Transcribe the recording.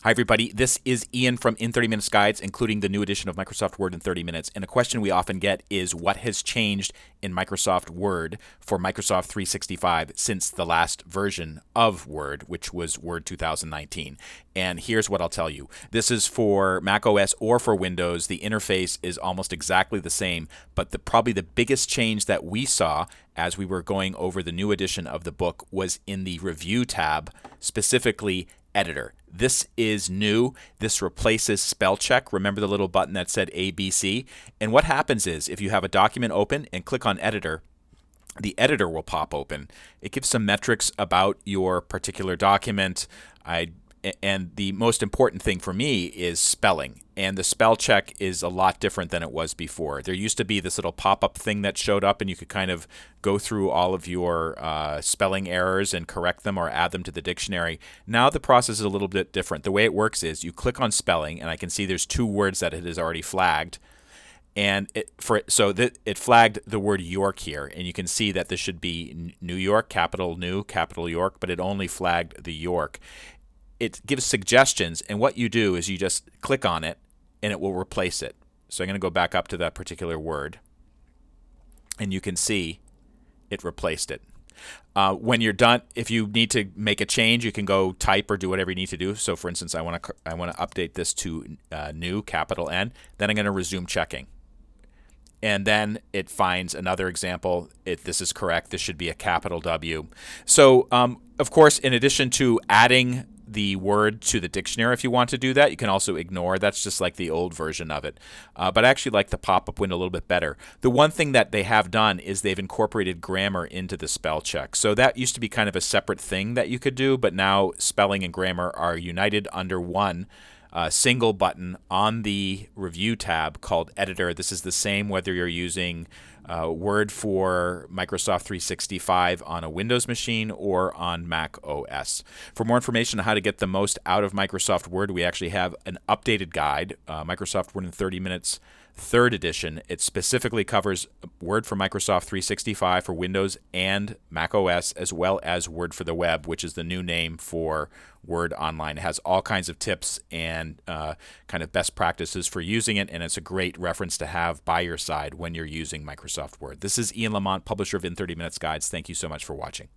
Hi, everybody. This is Ian from In 30 Minutes Guides, including the new edition of Microsoft Word in 30 Minutes. And a question we often get is what has changed in Microsoft Word for Microsoft 365 since the last version of Word, which was Word 2019. And here's what I'll tell you. This is for macOS or for Windows. The interface is almost exactly the same, but probably the biggest change that we saw as we were going over the new edition of the book was in the Review tab, specifically Editor. This is new. This replaces Spellcheck. Remember the little button that said ABC? And what happens is if you have a document open and click on Editor, the editor will pop open. It gives some metrics about your particular document. And the most important thing for me is spelling. And the spell check is a lot different than it was before. There used to be this little pop-up thing that showed up, and you could kind of go through all of your spelling errors and correct them or add them to the dictionary. Now the process is a little bit different. The way it works is you click on spelling, and I can see there's 2 words that it has already flagged. And it flagged the word York here, and you can see that this should be New York, capital New, capital York, but it only flagged the York. It gives suggestions, and what you do is you just click on it, and it will replace it. So I'm going to go back up to that particular word, and you can see it replaced it. When you're done, if you need to make a change, you can go type or do whatever you need to do. So, for instance, I want to update this to new, capital N. Then I'm going to resume checking. And then it finds another example. This is correct. This should be a capital W. So, of course, in addition to adding the word to the dictionary, if you want to do that, you can also ignore. That's just like the old version of it. But I actually like the pop-up window a little bit better. The one thing that they have done is they've incorporated grammar into the spell check. So that used to be kind of a separate thing that you could do, but now spelling and grammar are united under one single button on the Review tab called Editor. This is the same whether you're using Word for Microsoft 365 on a Windows machine or on Mac OS. For more information on how to get the most out of Microsoft Word, we actually have an updated guide, Microsoft Word in 30 Minutes, 3rd edition. It specifically covers Word for Microsoft 365 for Windows and Mac OS, as well as Word for the Web, which is the new name for Word Online. It has all kinds of tips and kind of best practices for using it, and it's a great reference to have by your side when you're using Microsoft Word. This is Ian Lamont, publisher of In 30 Minutes Guides. Thank you so much for watching.